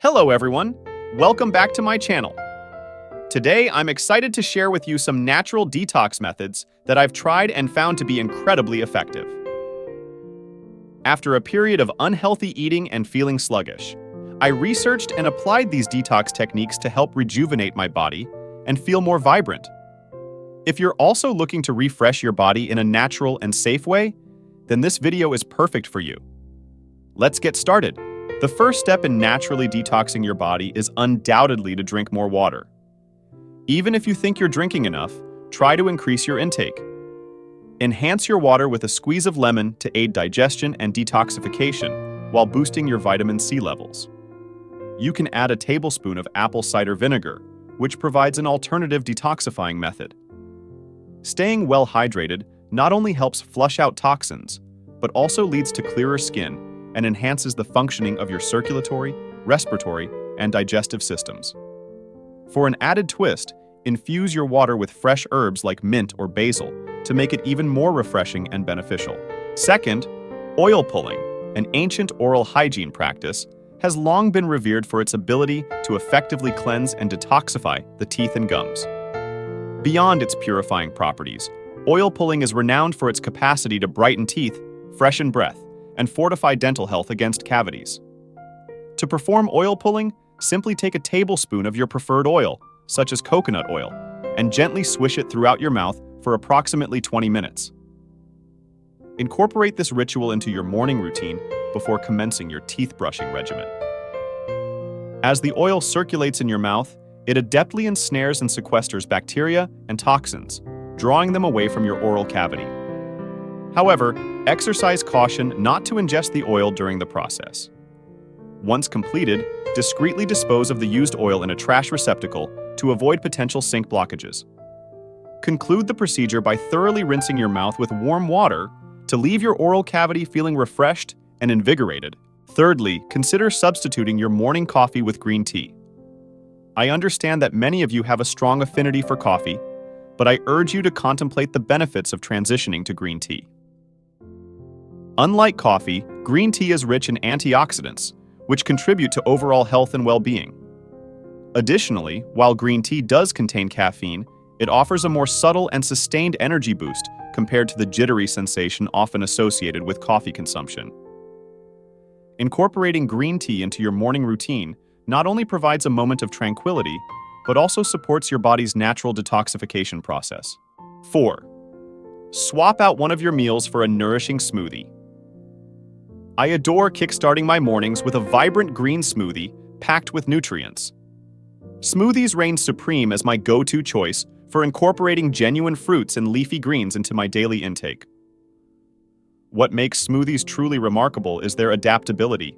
Hello everyone, welcome back to my channel. Today I'm excited to share with you some natural detox methods that I've tried and found to be incredibly effective. After a period of unhealthy eating and feeling sluggish, I researched and applied these detox techniques to help rejuvenate my body and feel more vibrant. If you're also looking to refresh your body in a natural and safe way, then this video is perfect for you. Let's get started. The first step in naturally detoxing your body is undoubtedly to drink more water. Even if you think you're drinking enough, try to increase your intake. Enhance your water with a squeeze of lemon to aid digestion and detoxification while boosting your vitamin C levels. You can add a tablespoon of apple cider vinegar, which provides an alternative detoxifying method. Staying well hydrated not only helps flush out toxins, but also leads to clearer skin and enhances the functioning of your circulatory, respiratory, and digestive systems. For an added twist, infuse your water with fresh herbs like mint or basil to make it even more refreshing and beneficial. Second, oil pulling, an ancient oral hygiene practice, has long been revered for its ability to effectively cleanse and detoxify the teeth and gums. Beyond its purifying properties, oil pulling is renowned for its capacity to brighten teeth, freshen breath, and fortify dental health against cavities. To perform oil pulling, simply take a tablespoon of your preferred oil, such as coconut oil, and gently swish it throughout your mouth for approximately 20 minutes. Incorporate this ritual into your morning routine before commencing your teeth brushing regimen. As the oil circulates in your mouth, it adeptly ensnares and sequesters bacteria and toxins, drawing them away from your oral cavity. However, exercise caution not to ingest the oil during the process. Once completed, discreetly dispose of the used oil in a trash receptacle to avoid potential sink blockages. Conclude the procedure by thoroughly rinsing your mouth with warm water to leave your oral cavity feeling refreshed and invigorated. Thirdly, consider substituting your morning coffee with green tea. I understand that many of you have a strong affinity for coffee, but I urge you to contemplate the benefits of transitioning to green tea. Unlike coffee, green tea is rich in antioxidants, which contribute to overall health and well-being. Additionally, while green tea does contain caffeine, it offers a more subtle and sustained energy boost compared to the jittery sensation often associated with coffee consumption. Incorporating green tea into your morning routine not only provides a moment of tranquility, but also supports your body's natural detoxification process. 4. Swap out one of your meals for a nourishing smoothie. I adore kickstarting my mornings with a vibrant green smoothie packed with nutrients. Smoothies reign supreme as my go-to choice for incorporating genuine fruits and leafy greens into my daily intake. What makes smoothies truly remarkable is their adaptability.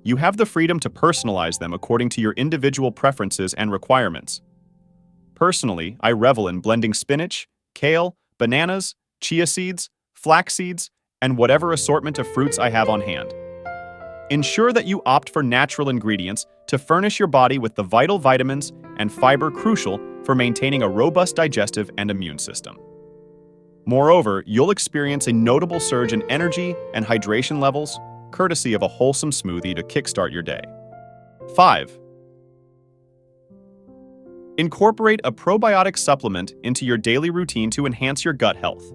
You have the freedom to personalize them according to your individual preferences and requirements. Personally, I revel in blending spinach, kale, bananas, chia seeds, flax seeds, and whatever assortment of fruits I have on hand. Ensure that you opt for natural ingredients to furnish your body with the vital vitamins and fiber crucial for maintaining a robust digestive and immune system. Moreover, you'll experience a notable surge in energy and hydration levels, courtesy of a wholesome smoothie to kickstart your day. 5. Incorporate a probiotic supplement into your daily routine to enhance your gut health.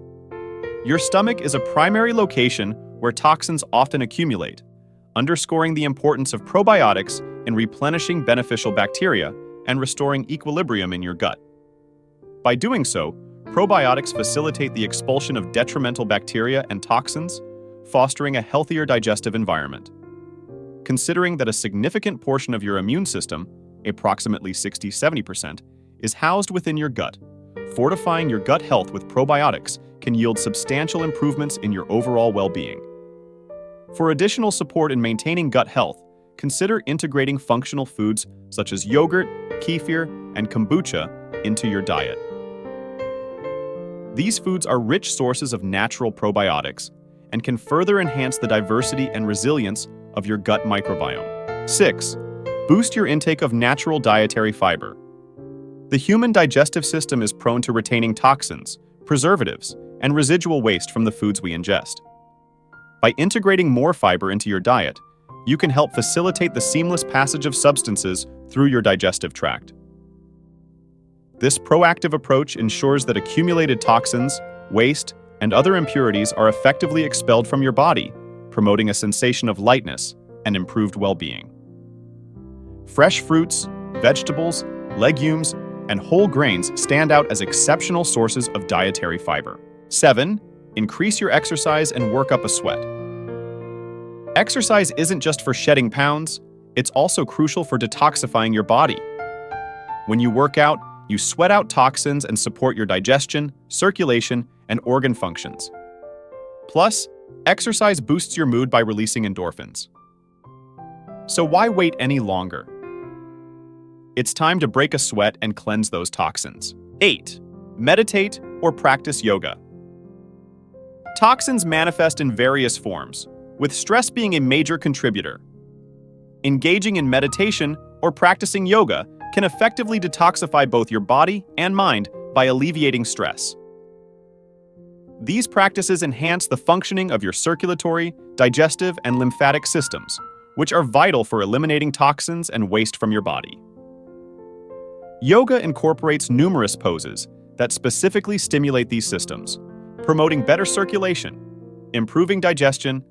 Your stomach is a primary location where toxins often accumulate, underscoring the importance of probiotics in replenishing beneficial bacteria and restoring equilibrium in your gut. By doing so, probiotics facilitate the expulsion of detrimental bacteria and toxins, fostering a healthier digestive environment. Considering that a significant portion of your immune system, approximately 60–70%, is housed within your gut, fortifying your gut health with probiotics can yield substantial improvements in your overall well-being. For additional support in maintaining gut health, consider integrating functional foods such as yogurt, kefir, and kombucha into your diet. These foods are rich sources of natural probiotics and can further enhance the diversity and resilience of your gut microbiome. 6. Boost your intake of natural dietary fiber. The human digestive system is prone to retaining toxins, preservatives, and residual waste from the foods we ingest. By integrating more fiber into your diet, you can help facilitate the seamless passage of substances through your digestive tract. This proactive approach ensures that accumulated toxins, waste, and other impurities are effectively expelled from your body, promoting a sensation of lightness and improved well-being. Fresh fruits, vegetables, legumes, and whole grains stand out as exceptional sources of dietary fiber. 7. Increase your exercise and work up a sweat. Exercise isn't just for shedding pounds, it's also crucial for detoxifying your body. When you work out, you sweat out toxins and support your digestion, circulation, and organ functions. Plus, exercise boosts your mood by releasing endorphins. So why wait any longer? It's time to break a sweat and cleanse those toxins. 8. Meditate or practice yoga. Toxins manifest in various forms, with stress being a major contributor. Engaging in meditation or practicing yoga can effectively detoxify both your body and mind by alleviating stress. These practices enhance the functioning of your circulatory, digestive, and lymphatic systems, which are vital for eliminating toxins and waste from your body. Yoga incorporates numerous poses that specifically stimulate these systems, promoting better circulation, improving digestion,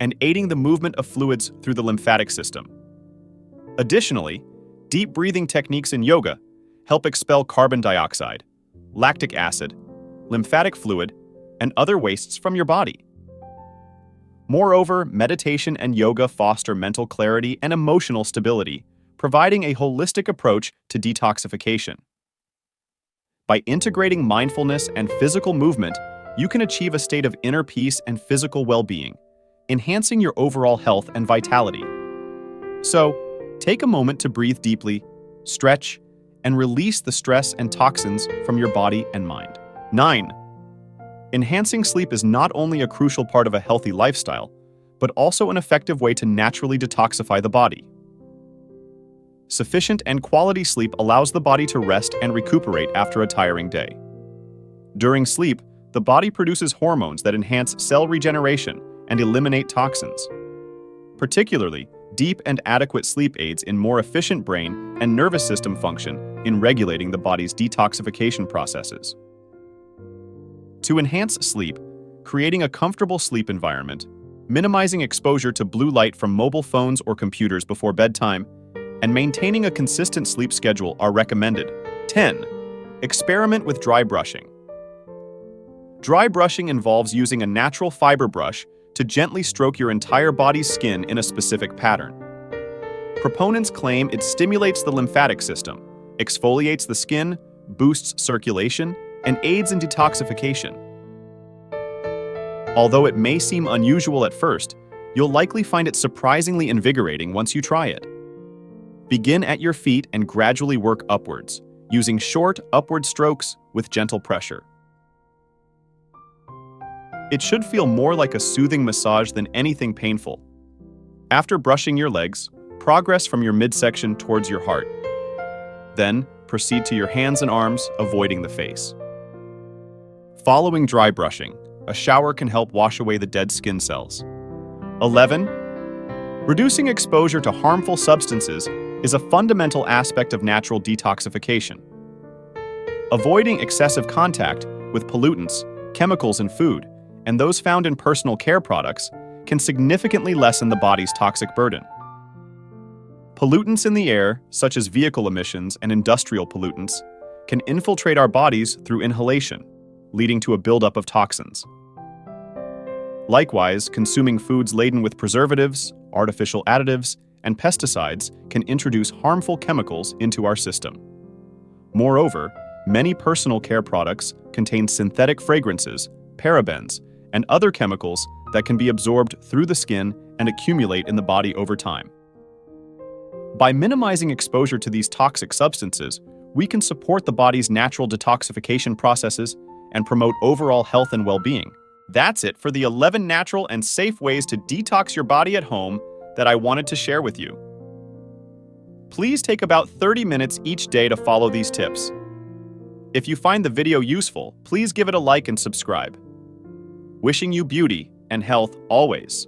and aiding the movement of fluids through the lymphatic system. Additionally, deep breathing techniques in yoga help expel carbon dioxide, lactic acid, lymphatic fluid, and other wastes from your body. Moreover, meditation and yoga foster mental clarity and emotional stability, providing a holistic approach to detoxification. By integrating mindfulness and physical movement, you can achieve a state of inner peace and physical well-being, enhancing your overall health and vitality. So, take a moment to breathe deeply, stretch, and release the stress and toxins from your body and mind. 9. Enhancing sleep is not only a crucial part of a healthy lifestyle, but also an effective way to naturally detoxify the body. Sufficient and quality sleep allows the body to rest and recuperate after a tiring day. During sleep, the body produces hormones that enhance cell regeneration and eliminate toxins. Particularly, deep and adequate sleep aids in more efficient brain and nervous system function in regulating the body's detoxification processes. To enhance sleep, creating a comfortable sleep environment, minimizing exposure to blue light from mobile phones or computers before bedtime, and maintaining a consistent sleep schedule are recommended. 10. Experiment with dry brushing. Dry brushing involves using a natural fiber brush to gently stroke your entire body's skin in a specific pattern. Proponents claim it stimulates the lymphatic system, exfoliates the skin, boosts circulation, and aids in detoxification. Although it may seem unusual at first, you'll likely find it surprisingly invigorating once you try it. Begin at your feet and gradually work upwards, using short, upward strokes with gentle pressure. It should feel more like a soothing massage than anything painful. After brushing your legs, progress from your midsection towards your heart. Then, proceed to your hands and arms, avoiding the face. Following dry brushing, a shower can help wash away the dead skin cells. 11. Reducing exposure to harmful substances is a fundamental aspect of natural detoxification. Avoiding excessive contact with pollutants, chemicals in food, and those found in personal care products can significantly lessen the body's toxic burden. Pollutants in the air, such as vehicle emissions and industrial pollutants, can infiltrate our bodies through inhalation, leading to a buildup of toxins. Likewise, consuming foods laden with preservatives, artificial additives, and pesticides can introduce harmful chemicals into our system. Moreover, many personal care products contain synthetic fragrances, parabens, and other chemicals that can be absorbed through the skin and accumulate in the body over time. By minimizing exposure to these toxic substances, we can support the body's natural detoxification processes and promote overall health and well-being. That's it for the 11 natural and safe ways to detox your body at home that I wanted to share with you. Please take about 30 minutes each day to follow these tips. If you find the video useful, please give it a like and subscribe. Wishing you beauty and health always.